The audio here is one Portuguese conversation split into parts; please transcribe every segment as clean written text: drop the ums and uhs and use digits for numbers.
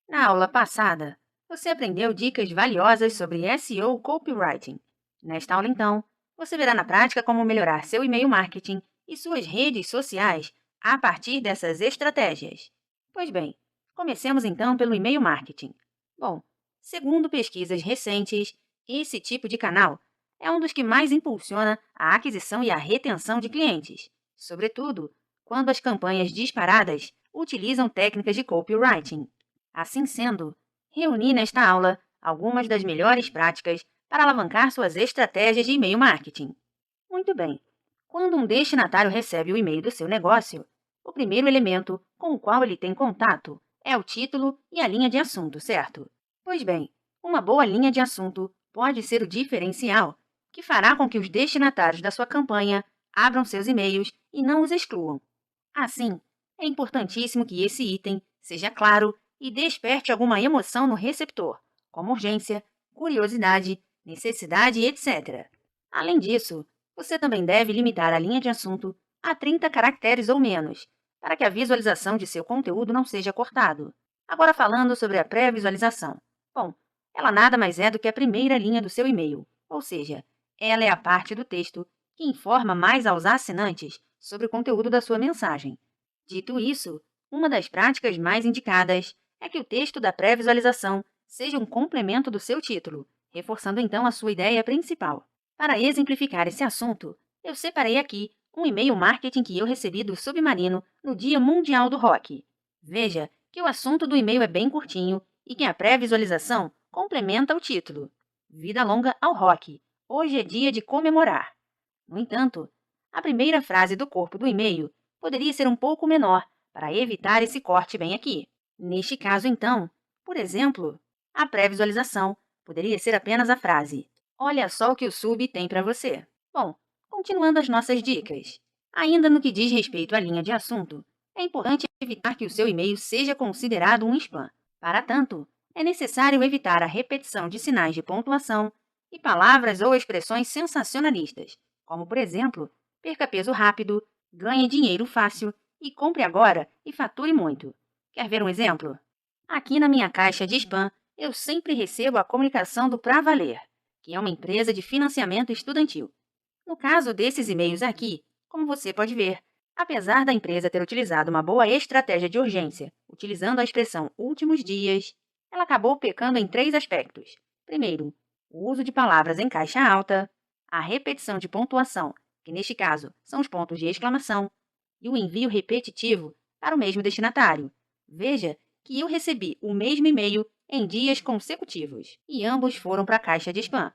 Na aula passada, você aprendeu dicas valiosas sobre SEO Copywriting. Nesta aula, então, você verá na prática como melhorar seu e-mail marketing e suas redes sociais a partir dessas estratégias. Pois bem, comecemos então pelo e-mail marketing. Bom, segundo pesquisas recentes, esse tipo de canal é um dos que mais impulsiona a aquisição e a retenção de clientes, sobretudo quando as campanhas disparadas utilizam técnicas de copywriting. Assim sendo, reuni nesta aula algumas das melhores práticas para alavancar suas estratégias de e-mail marketing. Muito bem. Quando um destinatário recebe o e-mail do seu negócio, o primeiro elemento com o qual ele tem contato é o título e a linha de assunto, certo? Pois bem, uma boa linha de assunto pode ser o diferencial que fará com que os destinatários da sua campanha abram seus e-mails e não os excluam. Assim, é importantíssimo que esse item seja claro e desperte alguma emoção no receptor, como urgência, curiosidade, necessidade, etc. Além disso, você também deve limitar a linha de assunto a 30 caracteres ou menos, para que a visualização de seu conteúdo não seja cortado. Agora falando sobre a pré-visualização. Bom, ela nada mais é do que a primeira linha do seu e-mail, ou seja, ela é a parte do texto que informa mais aos assinantes sobre o conteúdo da sua mensagem. Dito isso, uma das práticas mais indicadas é que o texto da pré-visualização seja um complemento do seu título, reforçando então a sua ideia principal. Para exemplificar esse assunto, eu separei aqui um e-mail marketing que eu recebi do Submarino no Dia Mundial do Rock. Veja que o assunto do e-mail é bem curtinho e que a pré-visualização complementa o título. Vida longa ao rock. Hoje é dia de comemorar. No entanto, a primeira frase do corpo do e-mail poderia ser um pouco menor para evitar esse corte bem aqui. Neste caso, então, por exemplo, a pré-visualização poderia ser apenas a frase: Olha só o que o sub tem para você. Bom, continuando as nossas dicas. Ainda no que diz respeito à linha de assunto, é importante evitar que o seu e-mail seja considerado um spam. Para tanto, é necessário evitar a repetição de sinais de pontuação e palavras ou expressões sensacionalistas, como, por exemplo, perca peso rápido, ganhe dinheiro fácil e compre agora e fature muito. Quer ver um exemplo? Aqui na minha caixa de spam, eu sempre recebo a comunicação do Pra Valer, que é uma empresa de financiamento estudantil. No caso desses e-mails aqui, como você pode ver, apesar da empresa ter utilizado uma boa estratégia de urgência, utilizando a expressão últimos dias, ela acabou pecando em 3 aspectos. Primeiro, o uso de palavras em caixa alta, a repetição de pontuação, que neste caso são os pontos de exclamação, e o envio repetitivo para o mesmo destinatário. Veja que eu recebi o mesmo e-mail em dias consecutivos, e ambos foram para a caixa de spam.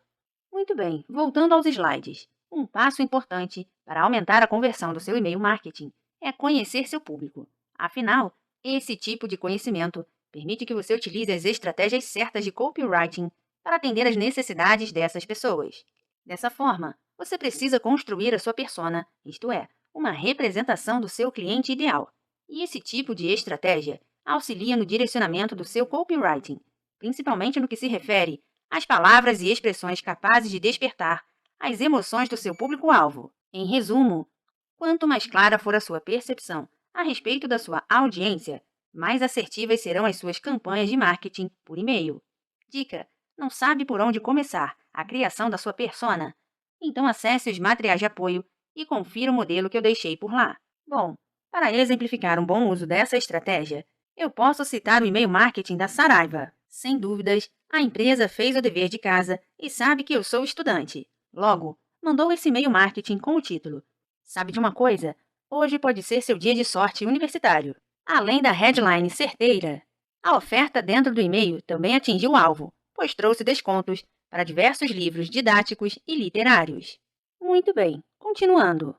Muito bem, voltando aos slides. Um passo importante para aumentar a conversão do seu e-mail marketing é conhecer seu público. Afinal, esse tipo de conhecimento permite que você utilize as estratégias certas de copywriting para atender às necessidades dessas pessoas. Dessa forma, você precisa construir a sua persona, isto é, uma representação do seu cliente ideal. E esse tipo de estratégia auxilia no direcionamento do seu copywriting, principalmente no que se refere às palavras e expressões capazes de despertar as emoções do seu público-alvo. Em resumo, quanto mais clara for a sua percepção a respeito da sua audiência, mais assertivas serão as suas campanhas de marketing por e-mail. Dica: não sabe por onde começar a criação da sua persona? Então acesse os materiais de apoio e confira o modelo que eu deixei por lá. Bom, para exemplificar um bom uso dessa estratégia, eu posso citar o e-mail marketing da Saraiva. Sem dúvidas, a empresa fez o dever de casa e sabe que eu sou estudante. Logo, mandou esse e-mail marketing com o título: Sabe de uma coisa? Hoje pode ser seu dia de sorte universitário. Além da headline certeira, a oferta dentro do e-mail também atingiu o alvo, pois trouxe descontos para diversos livros didáticos e literários. Muito bem, continuando.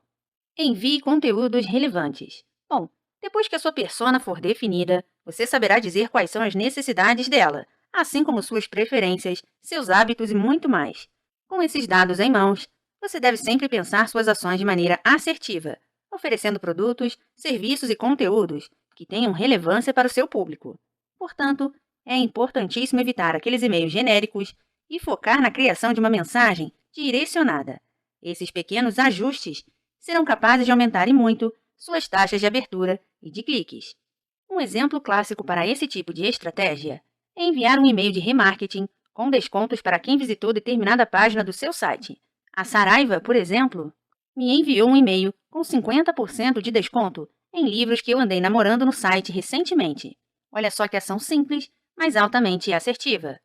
Envie conteúdos relevantes. Bom, depois que a sua persona for definida, você saberá dizer quais são as necessidades dela, assim como suas preferências, seus hábitos e muito mais. Com esses dados em mãos, você deve sempre pensar suas ações de maneira assertiva, oferecendo produtos, serviços e conteúdos que tenham relevância para o seu público. Portanto, é importantíssimo evitar aqueles e-mails genéricos e focar na criação de uma mensagem direcionada. Esses pequenos ajustes serão capazes de aumentar e muito suas taxas de abertura e de cliques. Um exemplo clássico para esse tipo de estratégia é enviar um e-mail de remarketing com descontos para quem visitou determinada página do seu site. A Saraiva, por exemplo, me enviou um e-mail com 50% de desconto em livros que eu andei namorando no site recentemente. Olha só que ação simples, mas altamente assertiva.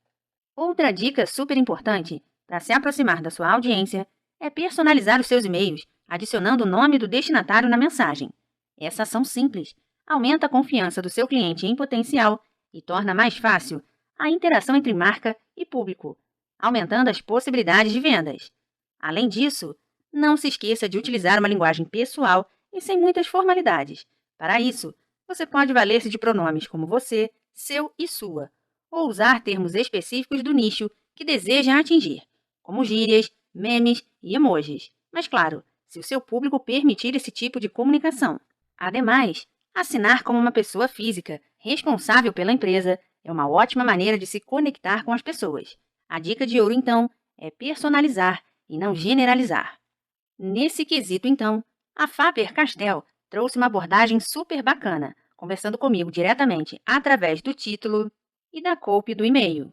Outra dica super importante para se aproximar da sua audiência é personalizar os seus e-mails, adicionando o nome do destinatário na mensagem. Essa ação simples aumenta a confiança do seu cliente em potencial e torna mais fácil a interação entre marca e público, aumentando as possibilidades de vendas. Além disso, não se esqueça de utilizar uma linguagem pessoal e sem muitas formalidades. Para isso, você pode valer-se de pronomes como você, seu e sua, ou usar termos específicos do nicho que deseja atingir, como gírias, memes e emojis. Mas claro, se o seu público permitir esse tipo de comunicação. Ademais, assinar como uma pessoa física responsável pela empresa é uma ótima maneira de se conectar com as pessoas. A dica de ouro, então, é personalizar e não generalizar. Nesse quesito, então, a Faber-Castell trouxe uma abordagem super bacana, conversando comigo diretamente através do título e da copy do e-mail.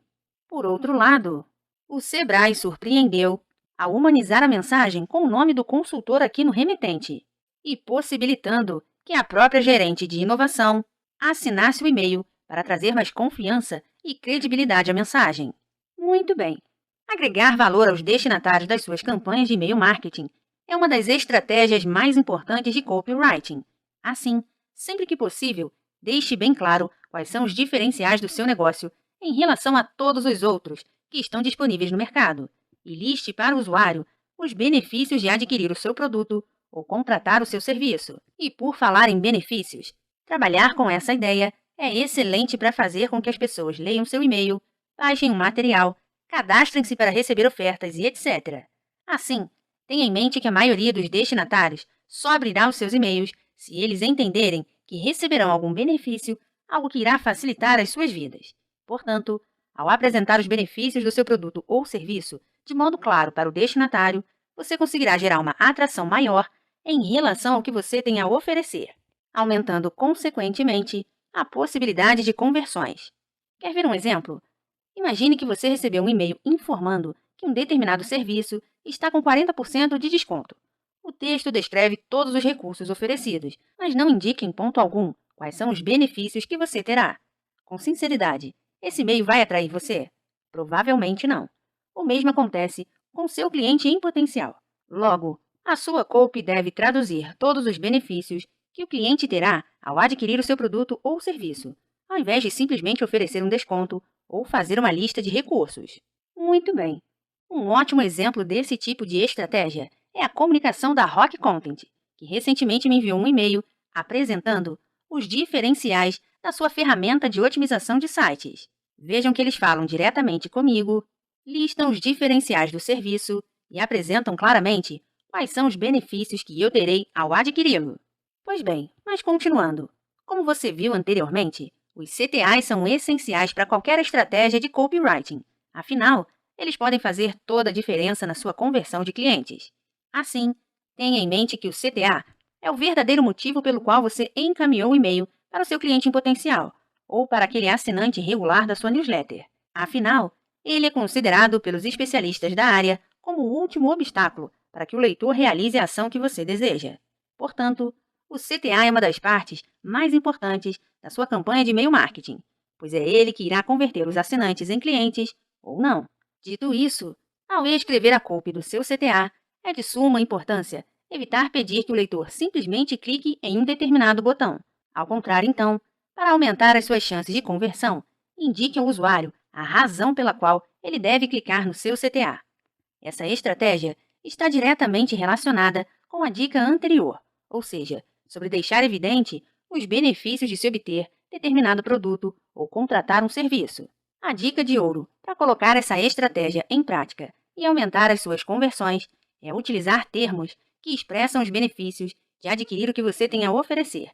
Por outro lado, o Sebrae surpreendeu ao humanizar a mensagem com o nome do consultor aqui no remetente e possibilitando que a própria gerente de inovação assinasse o e-mail para trazer mais confiança e credibilidade à mensagem. Muito bem. Agregar valor aos destinatários das suas campanhas de e-mail marketing é uma das estratégias mais importantes de copywriting. Assim, sempre que possível, deixe bem claro quais são os diferenciais do seu negócio em relação a todos os outros que estão disponíveis no mercado e liste para o usuário os benefícios de adquirir o seu produto ou contratar o seu serviço. E por falar em benefícios, trabalhar com essa ideia é excelente para fazer com que as pessoas leiam seu e-mail, baixem um material, cadastrem-se para receber ofertas e etc. Assim, tenha em mente que a maioria dos destinatários só abrirá os seus e-mails se eles entenderem que receberão algum benefício, algo que irá facilitar as suas vidas. Portanto, ao apresentar os benefícios do seu produto ou serviço de modo claro para o destinatário, você conseguirá gerar uma atração maior em relação ao que você tem a oferecer, aumentando consequentemente a possibilidade de conversões. Quer ver um exemplo? Imagine que você recebeu um e-mail informando que um determinado serviço está com 40% de desconto. O texto descreve todos os recursos oferecidos, mas não indica em ponto algum quais são os benefícios que você terá. Com sinceridade, esse e-mail vai atrair você? Provavelmente não. O mesmo acontece com seu cliente em potencial. Logo, a sua copy deve traduzir todos os benefícios que o cliente terá ao adquirir o seu produto ou serviço, ao invés de simplesmente oferecer um desconto ou fazer uma lista de recursos. Muito bem. Um ótimo exemplo desse tipo de estratégia é a comunicação da Rock Content, que recentemente me enviou um e-mail apresentando os diferenciais da sua ferramenta de otimização de sites. Vejam que eles falam diretamente comigo, listam os diferenciais do serviço e apresentam claramente quais são os benefícios que eu terei ao adquiri-lo. Pois bem, mas continuando. Como você viu anteriormente, os CTAs são essenciais para qualquer estratégia de copywriting. Afinal, eles podem fazer toda a diferença na sua conversão de clientes. Assim, tenha em mente que o CTA é o verdadeiro motivo pelo qual você encaminhou o e-mail para o seu cliente em potencial ou para aquele assinante regular da sua newsletter. Afinal, ele é considerado pelos especialistas da área como o último obstáculo para que o leitor realize a ação que você deseja. Portanto, o CTA é uma das partes mais importantes da sua campanha de e-mail marketing, pois é ele que irá converter os assinantes em clientes ou não. Dito isso, ao escrever a copy do seu CTA, é de suma importância evitar pedir que o leitor simplesmente clique em um determinado botão. Ao contrário, então, para aumentar as suas chances de conversão, indique ao usuário a razão pela qual ele deve clicar no seu CTA. Essa estratégia está diretamente relacionada com a dica anterior, ou seja, sobre deixar evidente os benefícios de se obter determinado produto ou contratar um serviço. A dica de ouro para colocar essa estratégia em prática e aumentar as suas conversões é utilizar termos que expressam os benefícios de adquirir o que você tem a oferecer,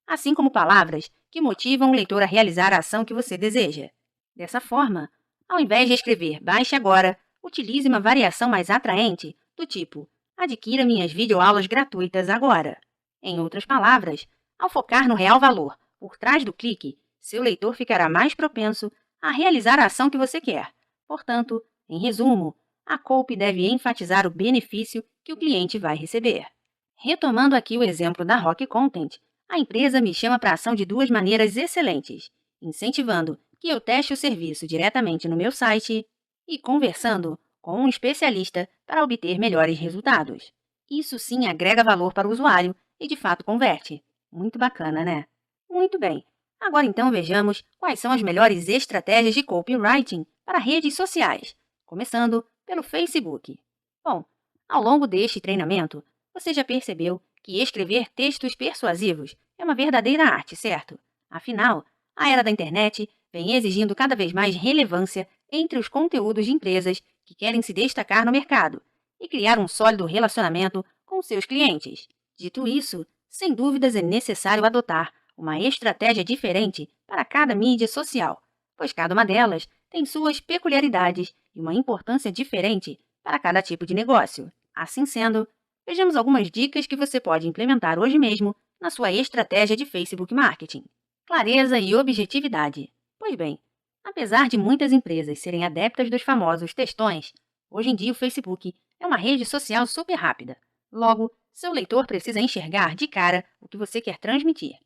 assim como palavras que motivam o leitor a realizar a ação que você deseja. Dessa forma, ao invés de escrever "baixe agora", utilize uma variação mais atraente do tipo "adquira minhas videoaulas gratuitas agora". Em outras palavras, ao focar no real valor, por trás do clique, seu leitor ficará mais propenso a realizar a ação que você quer. Portanto, em resumo, a copy deve enfatizar o benefício que o cliente vai receber. Retomando aqui o exemplo da Rock Content, a empresa me chama para a ação de duas maneiras excelentes, incentivando que eu teste o serviço diretamente no meu site e conversando com um especialista para obter melhores resultados. Isso sim agrega valor para o usuário e de fato converte. Muito bacana, né? Muito bem. Agora então vejamos quais são as melhores estratégias de copywriting para redes sociais, começando pelo Facebook. Bom, ao longo deste treinamento, você já percebeu que escrever textos persuasivos é uma verdadeira arte, certo? Afinal, a era da internet vem exigindo cada vez mais relevância entre os conteúdos de empresas que querem se destacar no mercado e criar um sólido relacionamento com seus clientes. Dito isso, sem dúvidas é necessário adotar uma estratégia diferente para cada mídia social, pois cada uma delas tem suas peculiaridades e uma importância diferente para cada tipo de negócio. Assim sendo, vejamos algumas dicas que você pode implementar hoje mesmo na sua estratégia de Facebook Marketing. Clareza e objetividade. Pois bem, apesar de muitas empresas serem adeptas dos famosos textões, hoje em dia o Facebook é uma rede social super rápida. Logo, seu leitor precisa enxergar de cara o que você quer transmitir.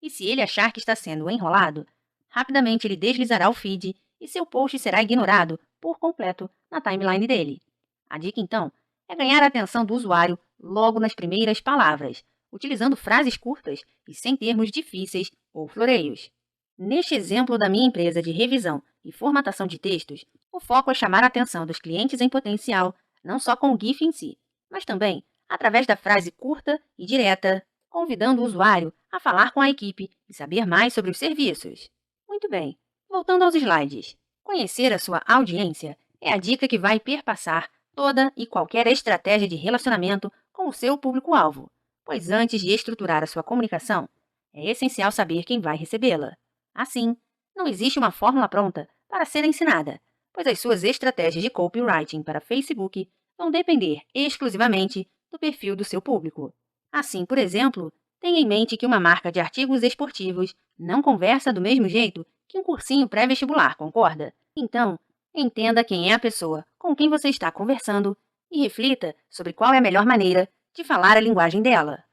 E se ele achar que está sendo enrolado, rapidamente ele deslizará o feed e seu post será ignorado por completo na timeline dele. A dica, então, é ganhar a atenção do usuário logo nas primeiras palavras, utilizando frases curtas e sem termos difíceis ou floreios. Neste exemplo da minha empresa de revisão e formatação de textos, o foco é chamar a atenção dos clientes em potencial, não só com o GIF em si, mas também através da frase curta e direta, convidando o usuário a falar com a equipe e saber mais sobre os serviços. Muito bem, voltando aos slides. Conhecer a sua audiência é a dica que vai perpassar toda e qualquer estratégia de relacionamento com o seu público-alvo, pois antes de estruturar a sua comunicação, é essencial saber quem vai recebê-la. Assim, não existe uma fórmula pronta para ser ensinada, pois as suas estratégias de copywriting para Facebook vão depender exclusivamente do perfil do seu público. Assim, por exemplo, tenha em mente que uma marca de artigos esportivos não conversa do mesmo jeito que um cursinho pré-vestibular, concorda? Então, entenda quem é a pessoa com quem você está conversando e reflita sobre qual é a melhor maneira de falar a linguagem dela.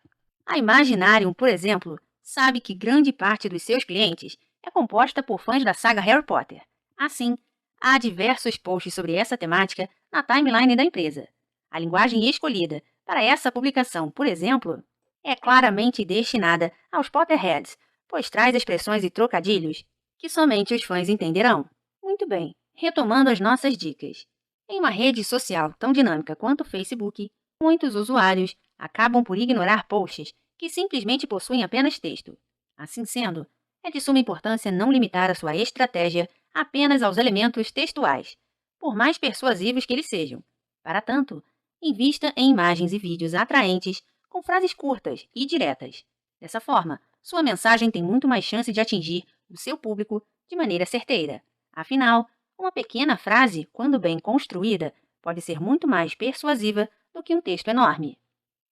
A Imaginarium, por exemplo, sabe que grande parte dos seus clientes é composta por fãs da saga Harry Potter. Assim, há diversos posts sobre essa temática na timeline da empresa. A linguagem escolhida para essa publicação, por exemplo, é claramente destinada aos Potterheads, pois traz expressões e trocadilhos que somente os fãs entenderão. Muito bem, retomando as nossas dicas. Em uma rede social tão dinâmica quanto o Facebook, muitos usuários acabam por ignorar posts que simplesmente possuem apenas texto. Assim sendo, é de suma importância não limitar a sua estratégia apenas aos elementos textuais, por mais persuasivos que eles sejam. Para tanto, invista em imagens e vídeos atraentes com frases curtas e diretas. Dessa forma, sua mensagem tem muito mais chance de atingir o seu público de maneira certeira. Afinal, uma pequena frase, quando bem construída, pode ser muito mais persuasiva do que um texto enorme.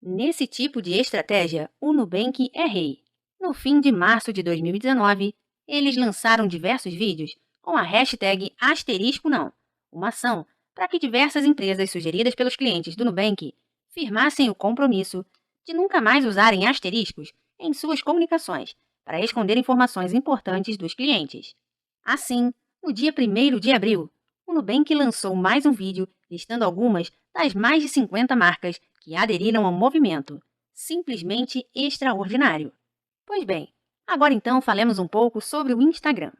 Nesse tipo de estratégia, o Nubank é rei. No fim de março de 2019, eles lançaram diversos vídeos com a hashtag #não, uma ação para que diversas empresas sugeridas pelos clientes do Nubank firmassem o compromisso de nunca mais usarem asteriscos em suas comunicações para esconder informações importantes dos clientes. Assim, no dia 1º de abril, o Nubank lançou mais um vídeo listando algumas das mais de 50 marcas que aderiram ao movimento. Simplesmente extraordinário. Pois bem, agora então falemos um pouco sobre o Instagram.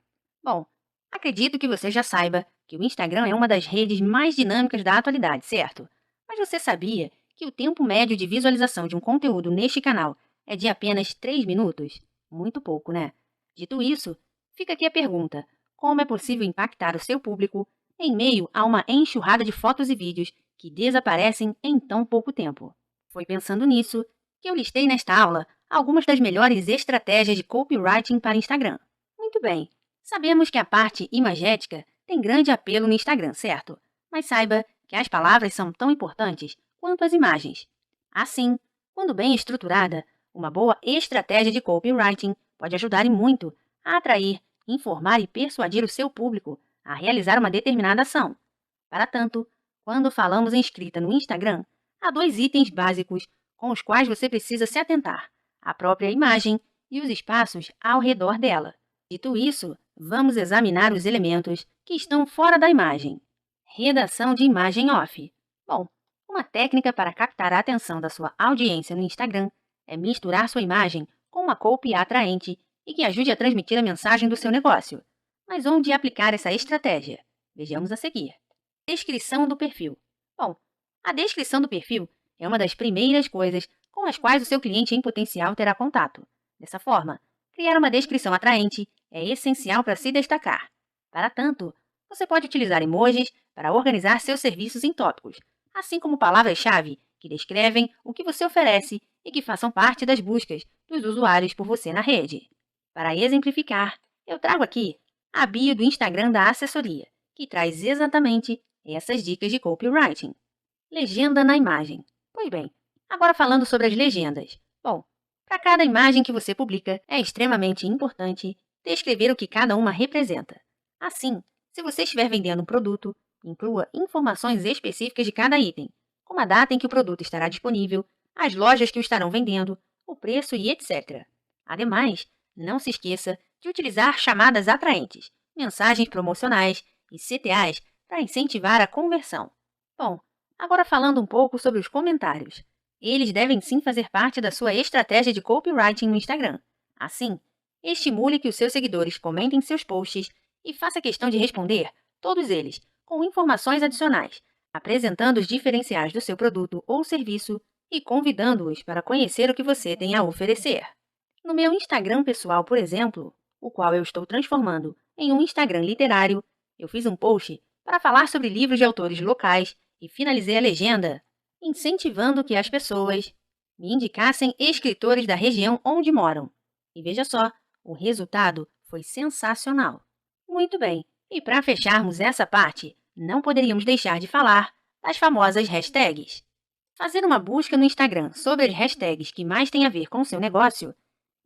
Bom, acredito que você já saiba que o Instagram é uma das redes mais dinâmicas da atualidade, certo? Mas você sabia que o tempo médio de visualização de um conteúdo neste canal é de apenas 3 minutos? Muito pouco, né? Dito isso, fica aqui a pergunta: como é possível impactar o seu público em meio a uma enxurrada de fotos e vídeos que desaparecem em tão pouco tempo? Foi pensando nisso que eu listei nesta aula algumas das melhores estratégias de copywriting para Instagram. Muito bem, sabemos que a parte imagética tem grande apelo no Instagram, certo? Mas saiba que as palavras são tão importantes quanto as imagens. Assim, quando bem estruturada, uma boa estratégia de copywriting pode ajudar e muito a atrair, informar e persuadir o seu público a realizar uma determinada ação. Para tanto, quando falamos em escrita no Instagram, há dois itens básicos com os quais você precisa se atentar: a própria imagem e os espaços ao redor dela. Dito isso, vamos examinar os elementos que estão fora da imagem. Redação de imagem off. Bom, uma técnica para captar a atenção da sua audiência no Instagram é misturar sua imagem com uma copy atraente e que ajude a transmitir a mensagem do seu negócio. Mas onde aplicar essa estratégia? Vejamos a seguir. Descrição do perfil. Bom, a descrição do perfil é uma das primeiras coisas com as quais o seu cliente em potencial terá contato. Dessa forma, criar uma descrição atraente é essencial para se destacar. Para tanto, você pode utilizar emojis para organizar seus serviços em tópicos, assim como palavras-chave que descrevem o que você oferece e que façam parte das buscas dos usuários por você na rede. Para exemplificar, eu trago aqui a bio do Instagram da assessoria, que traz exatamente essas dicas de copywriting. Legenda na imagem. Pois bem, agora falando sobre as legendas. Bom, para cada imagem que você publica, é extremamente importante descrever o que cada uma representa. Assim, se você estiver vendendo um produto, inclua informações específicas de cada item, como a data em que o produto estará disponível, as lojas que o estarão vendendo, o preço e etc. Ademais, não se esqueça de utilizar chamadas atraentes, mensagens promocionais e CTAs para incentivar a conversão. Bom, agora falando um pouco sobre os comentários. Eles devem sim fazer parte da sua estratégia de copywriting no Instagram. Assim, estimule que os seus seguidores comentem seus posts e faça questão de responder todos eles com informações adicionais, apresentando os diferenciais do seu produto ou serviço e convidando-os para conhecer o que você tem a oferecer. No meu Instagram pessoal, por exemplo, o qual eu estou transformando em um Instagram literário, eu fiz um post para falar sobre livros de autores locais e finalizei a legenda incentivando que as pessoas me indicassem escritores da região onde moram. E veja só, o resultado foi sensacional. Muito bem, e para fecharmos essa parte, não poderíamos deixar de falar das famosas hashtags. Fazer uma busca no Instagram sobre as hashtags que mais têm a ver com o seu negócio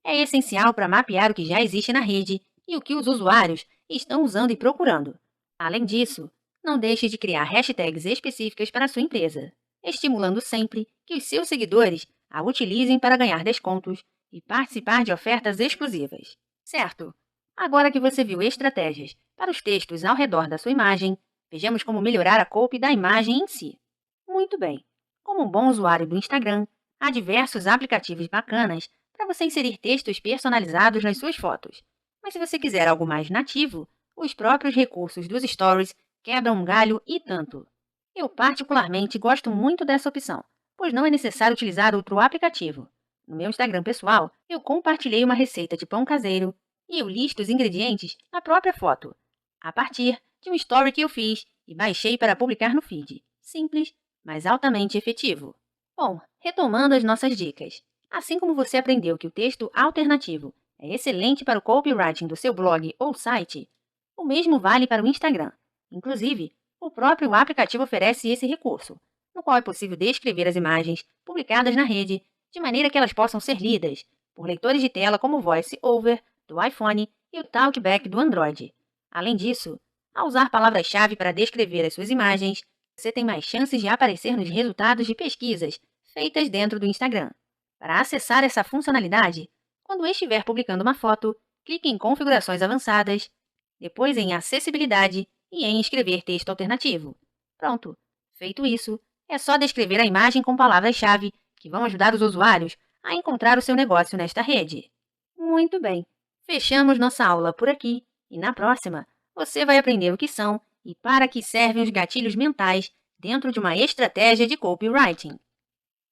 é essencial para mapear o que já existe na rede e o que os usuários estão usando e procurando. Além disso, não deixe de criar hashtags específicas para a sua empresa, estimulando sempre que os seus seguidores a utilizem para ganhar descontos e participar de ofertas exclusivas. Certo? Agora que você viu estratégias para os textos ao redor da sua imagem, vejamos como melhorar a copy da imagem em si. Muito bem. Como um bom usuário do Instagram, há diversos aplicativos bacanas para você inserir textos personalizados nas suas fotos. Mas se você quiser algo mais nativo, os próprios recursos dos Stories quebram um galho e tanto. Eu particularmente gosto muito dessa opção, pois não é necessário utilizar outro aplicativo. No meu Instagram pessoal, eu compartilhei uma receita de pão caseiro e eu listo os ingredientes na própria foto, a partir de um story que eu fiz e baixei para publicar no feed. Simples, mas altamente efetivo. Bom, retomando as nossas dicas. Assim como você aprendeu que o texto alternativo é excelente para o copywriting do seu blog ou site, o mesmo vale para o Instagram. Inclusive, o próprio aplicativo oferece esse recurso, no qual é possível descrever as imagens publicadas na rede de maneira que elas possam ser lidas por leitores de tela como o Voice Over do iPhone e o Talkback do Android. Além disso, ao usar palavras-chave para descrever as suas imagens, você tem mais chances de aparecer nos resultados de pesquisas feitas dentro do Instagram. Para acessar essa funcionalidade, quando estiver publicando uma foto, clique em Configurações Avançadas, depois em Acessibilidade e em Escrever texto alternativo. Pronto! Feito isso, é só descrever a imagem com palavras-chave que vão ajudar os usuários a encontrar o seu negócio nesta rede. Muito bem! Fechamos nossa aula por aqui e na próxima você vai aprender o que são e para que servem os gatilhos mentais dentro de uma estratégia de copywriting.